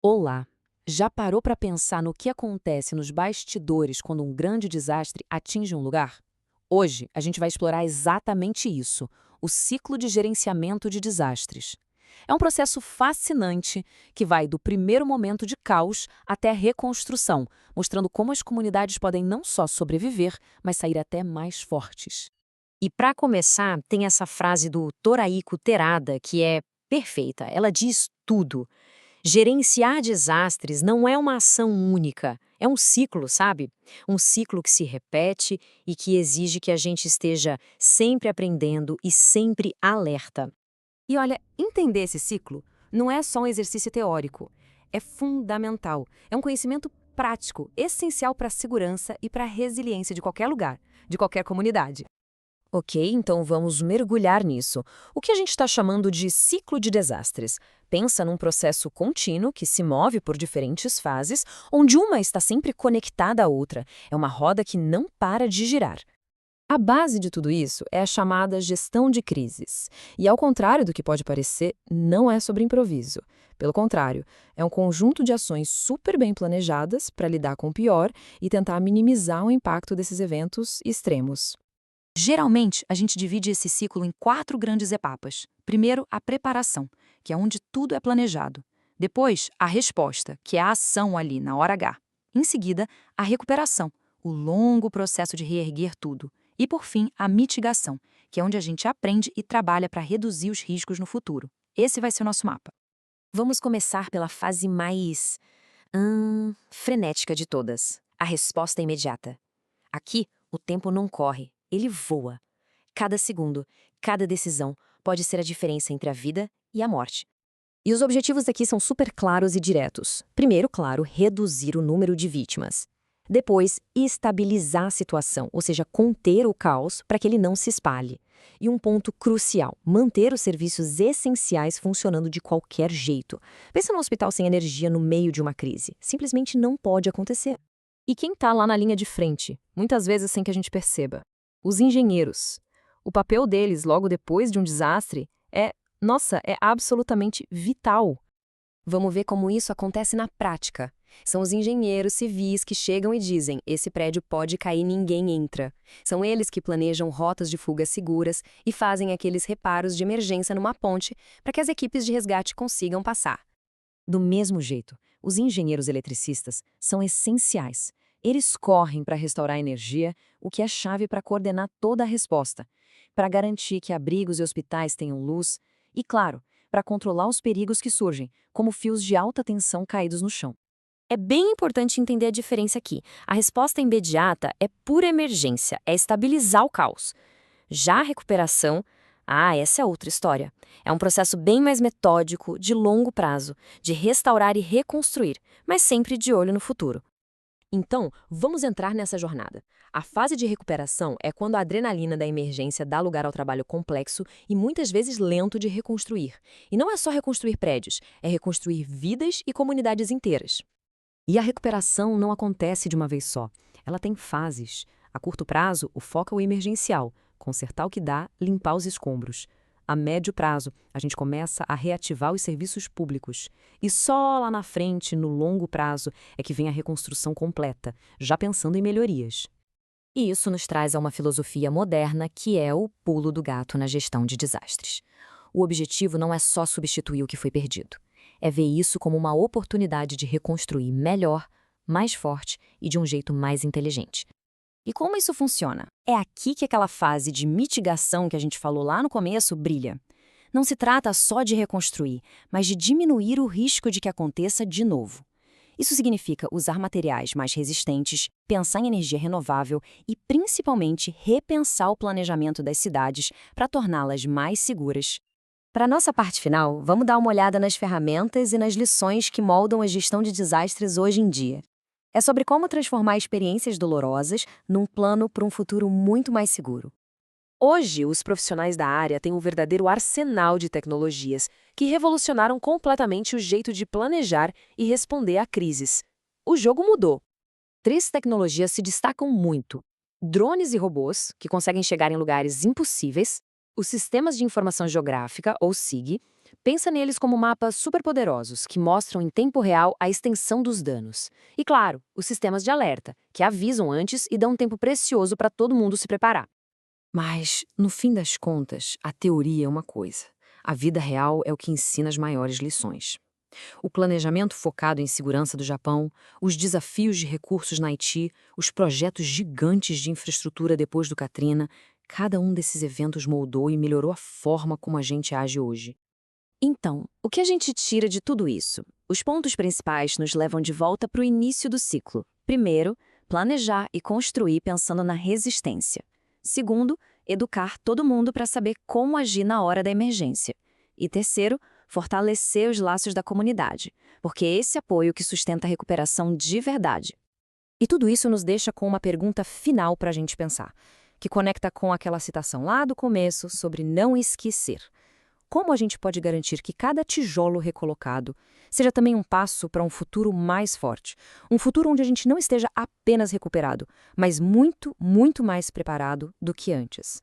Olá! Já parou para pensar no que acontece nos bastidores quando um grande desastre atinge um lugar? Hoje, a gente vai explorar exatamente isso, o ciclo de gerenciamento de desastres. É um processo fascinante que vai do primeiro momento de caos até a reconstrução, mostrando como as comunidades podem não só sobreviver, mas sair até mais fortes. E para começar, tem essa frase do Toraico Terada que é perfeita. Ela diz tudo. Gerenciar desastres não é uma ação única, é um ciclo, sabe? Um ciclo que se repete e que exige que a gente esteja sempre aprendendo e sempre alerta. E olha, entender esse ciclo não é só um exercício teórico, é fundamental. É um conhecimento prático, essencial para a segurança e para a resiliência de qualquer lugar, de qualquer comunidade. Ok, então vamos mergulhar nisso. O que a gente está chamando de ciclo de desastres? Pensa num processo contínuo que se move por diferentes fases, onde uma está sempre conectada à outra. É uma roda que não para de girar. A base de tudo isso é a chamada gestão de crises. E ao contrário do que pode parecer, não é sobre improviso. Pelo contrário, é um conjunto de ações super bem planejadas para lidar com o pior e tentar minimizar o impacto desses eventos extremos. Geralmente, a gente divide esse ciclo em quatro grandes etapas. Primeiro, a preparação, que é onde tudo é planejado. Depois, a resposta, que é a ação ali na hora H. Em seguida, a recuperação, o longo processo de reerguer tudo. E, por fim, a mitigação, que é onde a gente aprende e trabalha para reduzir os riscos no futuro. Esse vai ser o nosso mapa. Vamos começar pela fase mais frenética de todas, a resposta imediata. Aqui, o tempo não corre, ele voa. Cada segundo, cada decisão pode ser a diferença entre a vida e a morte. E os objetivos aqui são super claros e diretos. Primeiro, claro, reduzir o número de vítimas. Depois, estabilizar a situação, ou seja, conter o caos para que ele não se espalhe. E um ponto crucial, manter os serviços essenciais funcionando de qualquer jeito. Pensa num hospital sem energia no meio de uma crise. Simplesmente não pode acontecer. E quem está lá na linha de frente, muitas vezes sem que a gente perceba? Os engenheiros. O papel deles logo depois de um desastre é absolutamente vital. Vamos ver como isso acontece na prática. São os engenheiros civis que chegam e dizem: esse prédio pode cair, ninguém entra. São eles que planejam rotas de fuga seguras e fazem aqueles reparos de emergência numa ponte para que as equipes de resgate consigam passar. Do mesmo jeito, os engenheiros eletricistas são essenciais. Eles correm para restaurar a energia, o que é chave para coordenar toda a resposta, para garantir que abrigos e hospitais tenham luz e, claro, para controlar os perigos que surgem, como fios de alta tensão caídos no chão. É bem importante entender a diferença aqui. A resposta imediata é pura emergência, é estabilizar o caos. Já a recuperação, essa é outra história. É um processo bem mais metódico, de longo prazo, de restaurar e reconstruir, mas sempre de olho no futuro. Então, vamos entrar nessa jornada. A fase de recuperação é quando a adrenalina da emergência dá lugar ao trabalho complexo e muitas vezes lento de reconstruir. E não é só reconstruir prédios, é reconstruir vidas e comunidades inteiras. E a recuperação não acontece de uma vez só. Ela tem fases. A curto prazo, o foco é o emergencial, consertar o que dá, limpar os escombros. A médio prazo, a gente começa a reativar os serviços públicos. E só lá na frente, no longo prazo, é que vem a reconstrução completa, já pensando em melhorias. E isso nos traz a uma filosofia moderna que é o pulo do gato na gestão de desastres. O objetivo não é só substituir o que foi perdido. É ver isso como uma oportunidade de reconstruir melhor, mais forte e de um jeito mais inteligente. E como isso funciona? É aqui que aquela fase de mitigação que a gente falou lá no começo brilha. Não se trata só de reconstruir, mas de diminuir o risco de que aconteça de novo. Isso significa usar materiais mais resistentes, pensar em energia renovável e, principalmente, repensar o planejamento das cidades para torná-las mais seguras. Para a nossa parte final, vamos dar uma olhada nas ferramentas e nas lições que moldam a gestão de desastres hoje em dia. É sobre como transformar experiências dolorosas num plano para um futuro muito mais seguro. Hoje, os profissionais da área têm um verdadeiro arsenal de tecnologias que revolucionaram completamente o jeito de planejar e responder a crises. O jogo mudou. Três tecnologias se destacam muito: drones e robôs, que conseguem chegar em lugares impossíveis, Os sistemas de informação geográfica, ou SIG, pensa neles como mapas superpoderosos que mostram em tempo real a extensão dos danos. E claro, os sistemas de alerta, que avisam antes e dão um tempo precioso para todo mundo se preparar. Mas, no fim das contas, a teoria é uma coisa. A vida real é o que ensina as maiores lições. O planejamento focado em segurança do Japão, os desafios de recursos na Haiti, os projetos gigantes de infraestrutura depois do Katrina, cada um desses eventos moldou e melhorou a forma como a gente age hoje. Então, o que a gente tira de tudo isso? Os pontos principais nos levam de volta para o início do ciclo. Primeiro, planejar e construir pensando na resistência. Segundo, educar todo mundo para saber como agir na hora da emergência. E terceiro, fortalecer os laços da comunidade, porque é esse apoio que sustenta a recuperação de verdade. E tudo isso nos deixa com uma pergunta final para a gente pensar, que conecta com aquela citação lá do começo sobre não esquecer. Como a gente pode garantir que cada tijolo recolocado seja também um passo para um futuro mais forte? Um futuro onde a gente não esteja apenas recuperado, mas muito, muito mais preparado do que antes.